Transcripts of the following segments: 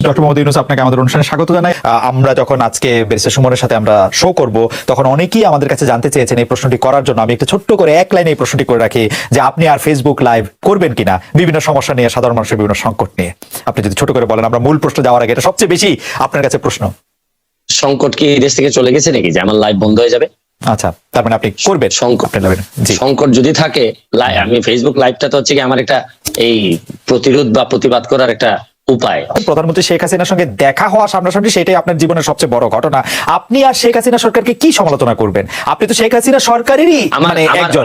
Doctor Mohammad Yunus, আপনাকে আমাদের অনুষ্ঠানে স্বাগত জানাই। আমরা যখন আজকে ব্যারিস্টার সুমনের সাথে আমরা শো করব, তখন অনেকেই আমাদের কাছে জানতে চেয়েছেন এই প্রশ্নটি করার জন্য। আমি একটা ছোট্ট করে এক লাইনে এই প্রশ্নটি করে রাখি যে আপনি আর ফেসবুক লাইভ করবেন কিনা বিভিন্ন সমস্যা নিয়ে, সাধারণ মানুষের বিভিন্ন সংকট নিয়ে। আপনি যদি ছোট করে বলেন, আমরা মূল প্রশ্ন যাওয়ার আগে, এটা সবচেয়ে বেশি আপনার কাছে প্রশ্ন। সংকট কি এই দেশ থেকে চলে গেছে নাকি যে আমার লাইভ বন্ধ হয়ে যাবে? আচ্ছা, তার মানে আপনি করবেন সংকট যদি থাকে, আমি ফেসবুক লাইভটা তো হচ্ছে কি আমার একটা এই প্রতিরোধ বা প্রতিবাদ করার একটা উপায়। প্রধানমন্ত্রী শেখ হাসিনার সঙ্গে দেখা হওয়া সামনাসামনি, সেটাই আপনার জীবনের সবচেয়ে বড় ঘটনা। আপনি আর শেখ হাসিনা সরকারকে কি সমালোচনা করবেন? আপনি তো শেখ হাসিনা সরকারেরই একজন।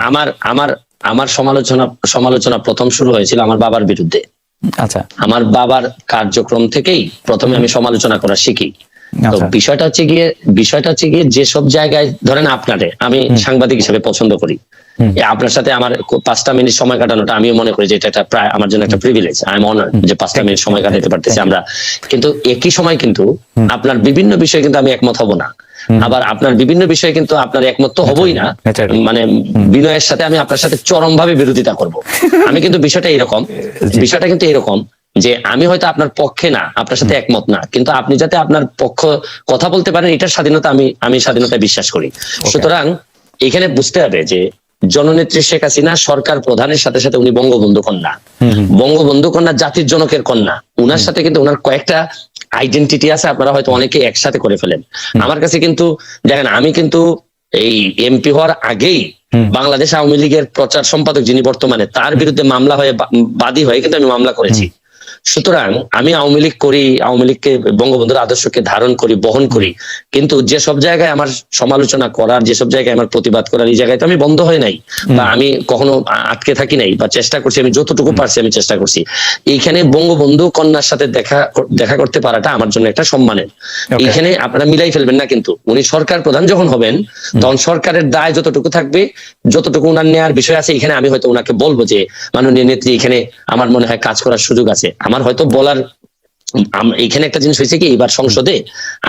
আমার সমালোচনা প্রথম শুরু হয়েছিল আমার বাবার বিরুদ্ধে। আচ্ছা, আমার বাবার কার্যক্রম থেকেই প্রথমে আমি সমালোচনা করা শিখি। তো বিষয়টা হচ্ছে গিয়ে যেসব জায়গায় ধরেন আপনারে আমি সাংবাদিক হিসেবে পছন্দ করি, আপনার সাথে আমার 5টা মিনিট সময় কাটানোটা আমিও মনে করি যে এটা একটা প্রায় আমার জন্য একটা প্রিভিলেজ। আই এম অনার্ড যে 5টা মিনিট সময় কাটাতে পারতেছি আমরা। কিন্তু একই সময় কিন্তু আপনার বিভিন্ন বিষয়ে কিন্তু আমি একমত হব না, আবার আপনার বিভিন্ন বিষয়ে কিন্তু আপনার একমত তো হবই না। মানে বিনয়ের সাথে আমি আপনার সাথে চরমভাবে বিরোধিতা করব। আমি কিন্তু বিষয়টা কিন্তু এরকম যে আমি হয়তো আপনার পক্ষে না, আপনার সাথে একমত না, কিন্তু আপনি যাতে আপনার পক্ষ কথা বলতে পারেন, এটার স্বাধীনতা আমি স্বাধীনতায় বিশ্বাস করি। সুতরাং এখানে বুঝতে হবে যে জননেত্রী শেখ হাসিনা সরকার প্রধানের সাথে সাথে উনি বঙ্গবন্ধু কন্যা, জাতির জনকের কন্যা। উনার সাথে কিন্তু উনার কয়েকটা আইডেন্টিটি আছে, আপনারা হয়তো অনেকে একসাথে করে ফেলেন। আমার কাছে কিন্তু দেখেন, আমি কিন্তু এই এমপি হওয়ার আগেই বাংলাদেশ আওয়ামী লীগের প্রচার সম্পাদক যিনি বর্তমানে, তার বিরুদ্ধে মামলা হয়ে বাদী হয়ে কিন্তু আমি মামলা করেছি। সুতরাং আমি আওয়ামী লীগ করি, আওয়ামী লীগকে বঙ্গবন্ধুর আদর্শকে ধারণ করি, বহন করি, কিন্তু যেসব জায়গায় আমার সমালোচনা করার, যেসব জায়গায় আমার প্রতিবাদ করার, এই জায়গায় তো আমি বন্ধ হয় নাই বা আমি কখনো আটকে থাকি নাই, বা চেষ্টা করছি, আমি যতটুকু পারছি আমি চেষ্টা করছি। এইখানে বঙ্গবন্ধু কন্যার সাথে দেখা করতে পারাটা আমার জন্য একটা সম্মানের। এইখানে আপনারা মিলাই ফেলবেন না, কিন্তু উনি সরকার প্রধান যখন হবেন তখন সরকারের দায় যতটুকু থাকবে, যতটুকু উনার নেওয়ার বিষয় আছে, এখানে আমি হয়তো উনাকে বলবো যে মাননীয় নেত্রী, এখানে আমার মনে হয় কাজ করার সুযোগ আছে। আমার হয়তো বলার এখানে একটা জিনিস হয়েছে কি, এবার সংসদে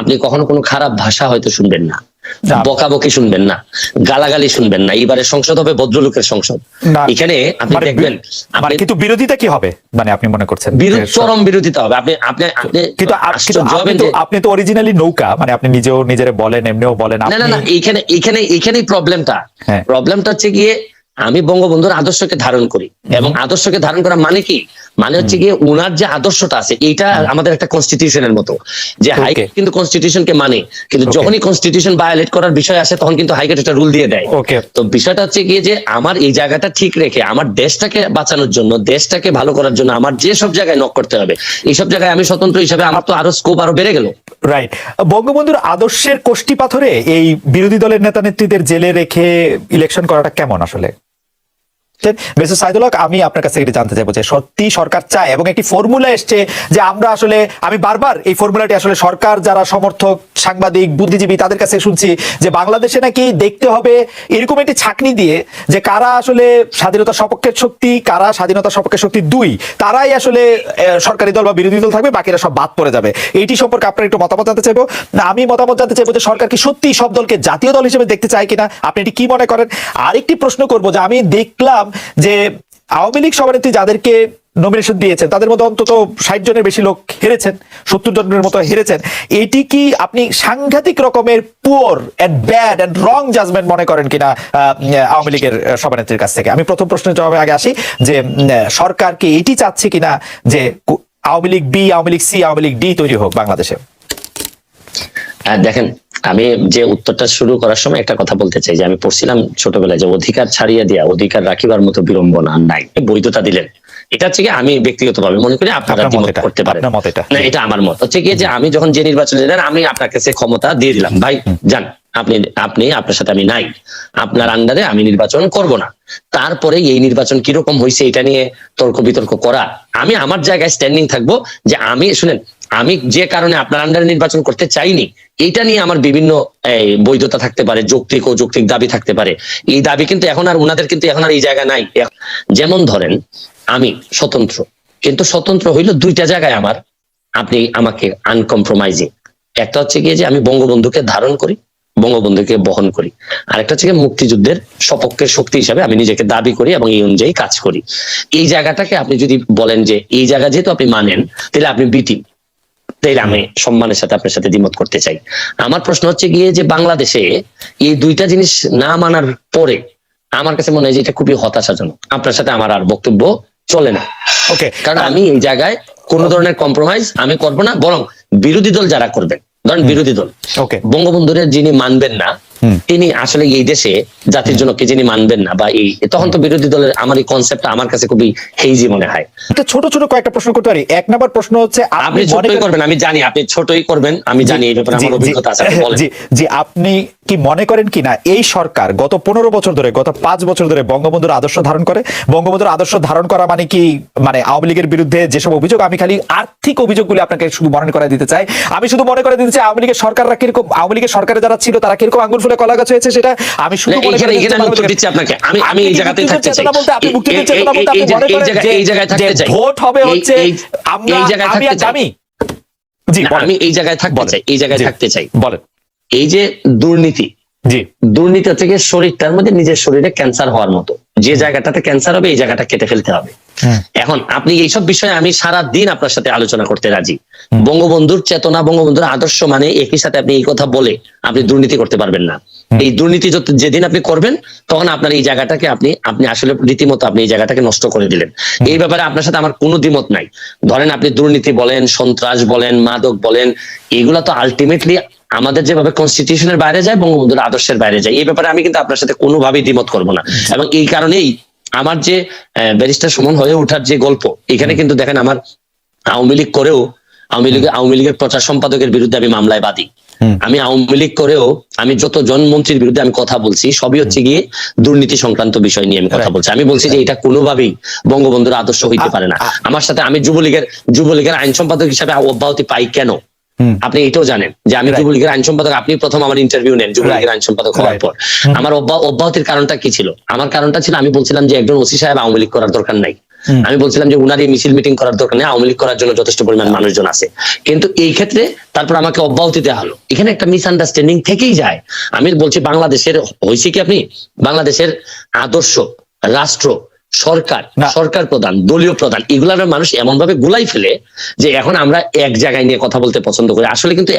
আপনি কখনো কোনো খারাপ ভাষা হয়তো শুনবেন না, বকাবকি শুনবেন না, গালাগালি শুনবেন না। এবারে সংসদ হবে ভদ্রলোকের সংসদ। এখানে আপনি দেখবেন, কিন্তু বিরোধিতা কি হবে, মানে আপনি মনে করছেন চরম বিরোধিতা হবে। আপনি তো অরিজিনালি নৌকা, মানে আপনি নিজেও নিজের বলেন, এমনিও বলেন। না, এইখানেই প্রবলেমটা হচ্ছে গিয়ে আমি বঙ্গবন্ধুর আদর্শকে ধারণ করি, এবং আদর্শকে ধারণ করা মানে কি, মানে হচ্ছে গিয়ে উনার যে আদর্শটা আছে, এইটা আমাদের একটা কনস্টিটিউশনের মতো, যে হাইকোর্ট কিন্তু কনস্টিটিউশনকে মানে, কিন্তু যখনই কনস্টিটিউশন ভায়োলেট করার বিষয় আসে তখন কিন্তু হাইকোর্ট একটা রুল দিয়ে দেয়। তো বিষয়টা হচ্ছে গিয়ে যে আমার এই জায়গাটা ঠিক রেখে আমার দেশটাকে বাঁচানোর জন্য, দেশটাকে ভালো করার জন্য আমার যে সব জায়গায় নক করতে হবে, এইসব জায়গায় আমি স্বতন্ত্র হিসাবে আমার তো আরো স্কোপ আরো বেড়ে গেল। রাইট। বঙ্গবন্ধুর আদর্শের কোষ্ঠী পাথরে এই বিরোধী দলের নেতা নেত্রীদের জেলে রেখে ইলেকশন করাটা কেমন আসলে? আমি আপনার কাছে জানতে চাইবো যে সত্যি সরকার চায়, এবং একটি ফর্মুলা এসছে যে আমরা আসলে, আমি বারবার এই ফর্মুলাটি আসলে সরকার, যারা সমর্থক, সাংবাদিক, বুদ্ধিজীবী, তাদের কাছে শুনছি যে বাংলাদেশে নাকি দেখতে হবে এরকম একটি ছাঁকনি দিয়ে যে কারা আসলে স্বাধীনতা সপক্ষের শক্তি, কারা স্বাধীনতা সপক্ষের শক্তি দুই, তারাই আসলে সরকারি দল বা বিরোধী দল থাকবে, বাকিরা সব বাদ পড়ে যাবে। এইটি সম্পর্কে আপনার একটু মতামত জানতে চাইবো। আমি মতামত জানতে চাইবো যে সরকার কি সত্যি সব দলকে জাতীয় দল হিসেবে দেখতে চায় কিনা, আপনি এটি কি মনে করেন? আরেকটি প্রশ্ন করবো যে আমি দেখলাম যে আওয়ামী লীগ সভানেত্রী যাদেরকে নমিনেশন দিয়েছেন তাদের মধ্যে অন্তত 60 জনের বেশি লোক হেরেছেন, 70 জনের মতো হেরেছেন। এটি কি আপনি সাংঘাতিক রকমের poor and bad and wrong judgement মনে করেন কিনা আওয়ামী লীগের সভানেত্রীর কাছ থেকে? আমি প্রথম প্রশ্নের জবাবে আগে আসি যে সরকার কি এটি চাচ্ছে কিনা যে Awami League B, Awami League C, Awami League D তৈরি হোক বাংলাদেশে? দেখেন, আমি যে উত্তরটা শুরু করার সময় একটা কথা বলতে চাই, যে আমি পড়ছিলাম ছোটবেলায় যে অধিকার ছাড়িয়ে দিয়া অধিকার রাখিবার মতো বিড়ম্বনা নাই, বৈধতা দিলেন। এটা হচ্ছে কি আমি ব্যক্তিগতভাবে মনে করি, আপনারা করতে পারেন না, এটা আমার মত হচ্ছে কি যে আমি যখন যে নির্বাচনে যান, আমি আপনার কাছে ক্ষমতা দিয়ে দিলাম, ভাই যান, আপনি আপনার সাথে আমি নাই, আপনার আন্ডারে আমি নির্বাচন করব না। তারপরে এই নির্বাচন কিরকম হয়েছে এটা নিয়ে তর্ক বিতর্ক করা, আমি আমার জায়গায় স্ট্যান্ডিং থাকবো যে আমি শুনেন, আমি যে কারণে আপনার আন্ডারে নির্বাচন করতে চাইনি, এটা নিয়ে আমার বিভিন্ন বৈধতা থাকতে পারে, যৌক্তিক দাবি থাকতে পারে। এই দাবি কিন্তু এখন আর উনাদের কিন্তু এখন আর এই জায়গা নাই। যেমন ধরেন আমি স্বতন্ত্র, কিন্তু স্বতন্ত্র হইলো দুইটা জায়গায় আমার, আপনি আমাকে আনকম্প্রোমাইজিং। একটা হচ্ছে গিয়ে যে আমি বঙ্গবন্ধুকে ধারণ করি, বঙ্গবন্ধুকে বহন করি, আর একটা হচ্ছে মুক্তিযুদ্ধের সপক্ষের শক্তি হিসাবে আমি নিজেকে দাবি করি এবং এই অনুযায়ী কাজ করি। এই জায়গাটাকে আপনি যদি বলেন যে এই জায়গা যেহেতু আপনি মানেন, তাহলে আপনি বিটি তাই আমি সম্মানের সাথে আপনার সাথে দ্বিমত করতে চাই। আমার প্রশ্ন হচ্ছে গিয়ে যে বাংলাদেশে এই দুইটা জিনিস না মানার পরে আমার কাছে মনে হয় যে এটা খুবই হতাশাজনক। আপনার সাথে আমার আর বক্তব্য চলে না। ওকে, কারণ আমি এই জায়গায় কোন ধরনের কম্প্রোমাইজ আমি করব না, বরং বিরোধী দল যারা করবেন, ধরেন বিরোধী দল ওকে, বঙ্গবন্ধুর যিনি মানবেন না, তিনি আসলে এই দেশে জাতির জন্য কে যিনি মানবেন না, বা এই তখন তো বিরোধী দলের আমার এই কনসেপ্টটা আমার কাছে খুবই হেইজি মনে হয়। ছোট ছোট কয়েকটা প্রশ্ন করতে পারি। এক নাম্বার প্রশ্ন হচ্ছে, আপনি ছোটই করবেন, আমি জানি আপনি ছোটই করবেন, আমি জানি এই ব্যাপারে আমার অভিজ্ঞতা আছে। জি, আপনি কি মনে করেন কিনা এই সরকার গত 15 বছর ধরে, গত 5 বছর ধরে বঙ্গবন্ধুর আদর্শ ধারণ করে? বঙ্গবন্ধুর আদর্শ ধারণ করা মানে কি, মানে আওয়ামী লীগের বিরুদ্ধে যেসব অভিযোগ, আমি খালি আর্থিক অভিযোগগুলি আপনাকে শুধু মনে করে দিতে চাই। আমি শুধু মনে করে দিতে চাই আওয়ামী লীগের সরকাররা কিরকম, আওয়ামী লীগের সরকারে যারা ছিল তারা কিরকম আঙ্গুল ফুলে কলা গাছ হয়েছে, সেটা আমি শুধু মনে করে দিচ্ছি আপনাকে। আমি এই জায়গাতেই থাকতে চাই। আপনি মুক্তিযুদ্ধের চেতনা বলতে আপনি মনে করেন এই জায়গায় থাকতে চাই। ভোট হবে হচ্ছে আমরা, এই জায়গায় থাকতে চাই। জি, আমি এই জায়গায় থাকতে চাই, এই জায়গায় থাকতে চাই। বলেন। এই যে দুর্নীতি, জি, দুর্নীতি থেকে শরীরটার মধ্যে নিজের শরীরে ক্যান্সার হওয়ার মতো, যে জায়গাটাতে ক্যান্সার হবে এই জায়গাটা কেটে ফেলতে হবে। এখন আপনি এইসব বিষয়ে আমি সারা দিন আপনার সাথে আলোচনা করতে রাজি। বঙ্গবন্ধুর চেতনা, বঙ্গবন্ধুর আদর্শ মানে একই সাথে আপনি এই কথা বলে আপনি দুর্নীতি করতে পারবেন না। এই দুর্নীতি যেদিন আপনি করবেন তখন আপনার এই জায়গাটাকে আপনি আসলে রীতিমতো আপনি এই জায়গাটাকে নষ্ট করে দিলেন। এই ব্যাপারে আপনার সাথে আমার কোনো দ্বিমত নাই। ধরেন আপনি দুর্নীতি বলেন, সন্ত্রাস বলেন, মাদক বলেন, এগুলা তো আলটিমেটলি আমাদের যেভাবে কনস্টিটিউশনের বাইরে যায়, বঙ্গবন্ধুর আদর্শের বাইরে যায়। এই ব্যাপারে আমি কিন্তু আপনার সাথে কোনোভাবেই দ্বিমত করবো না। এবং এই কারণেই আমার যে ব্যারিস্টার সুমন হয়ে ওঠার যে গল্প, এখানে কিন্তু দেখেন আমার আওয়ামী লীগ করেও আওয়ামী লীগের প্রচার সম্পাদকের বিরুদ্ধে আমি মামলায় বাদী। আমি আওয়ামী লীগ করেও আমি যতজন মন্ত্রীর বিরুদ্ধে আমি কথা বলছি সবই হচ্ছে গিয়ে দুর্নীতি সংক্রান্ত বিষয় নিয়ে আমি কথা বলছি। আমি বলছি যে এটা কোনোভাবেই বঙ্গবন্ধুর আদর্শ হইতে পারে না। আমার সাথে আমি যুবলীগের আইন সম্পাদক হিসাবে অব্যাহতি পাই কেন, আপনি এটাও জানেন যে আমি যুবলীগের আইন সম্পাদক। আপনি প্রথম আমার ইন্টারভিউ নেন যুবলীগের আইন সম্পাদক হওয়ার পর। আমার অব্যাহতির কারণটা কি ছিল? আমার কারণটা ছিল আমি বলছিলাম যে একজন ওসি সাহেব আওয়ামী লীগ করার দরকার নাই। আমি বলছিলাম যে উনার এই মিছিল মিটিং করার দরকার নেই, আওয়ামী লীগ করার জন্য যথেষ্ট পরিমাণ মানুষজন আছে। কিন্তু এই ক্ষেত্রে তারপর আমাকে অব্যাহতি দেওয়া হলো। এখানে একটা মিসআন্ডারস্ট্যান্ডিং থেকেই যায়। আমি বলছি বাংলাদেশের হয়েছে কি, আপনি বাংলাদেশের আদর্শ, রাষ্ট্র, সরকার প্রধান, দলীয় প্রধান, এগুলার মানুষ এমন ভাবে গুলাই ফেলে যে এখন আমরা এক জায়গায় নিয়ে কথা বলতে পছন্দ করি। আসলে কিন্তু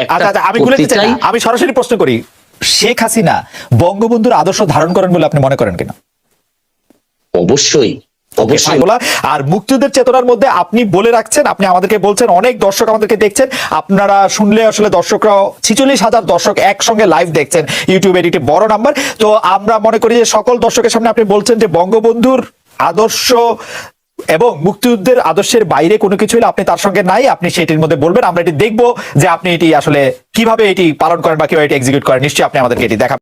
আমি সরাসরি প্রশ্ন করি, শেখ হাসিনা বঙ্গবন্ধুর আদর্শ ধারণ করেন বলে আপনি মনে করেন কিনা? অবশ্যই। আর মুক্তিযুদ্ধের চেতনার মধ্যে আপনি বলে রাখছেন, আপনি আমাদেরকে বলছেন, অনেক দর্শক আমাদেরকে দেখছেন, আপনারা শুনলে আসলে দর্শকরাও 46,000 দর্শক একসঙ্গে লাইভ দেখছেন ইউটিউবে, এটি বড় নাম্বার। তো আমরা মনে করি যে সকল দর্শকের সামনে আপনি বলছেন যে বঙ্গবন্ধুর আদর্শ এবং মুক্তিযুদ্ধের আদর্শের বাইরে কোনো কিছু হলে আপনি তার সঙ্গে নাই, আপনি সেটির মধ্যে বলবেন। আমরা এটি দেখবো যে আপনি এটি আসলে কিভাবে এটি পালন করেন বা কিভাবে এটি এক্সিকিউট করেন। নিশ্চয়ই আপনি আমাদেরকে এটি দেখাবেন।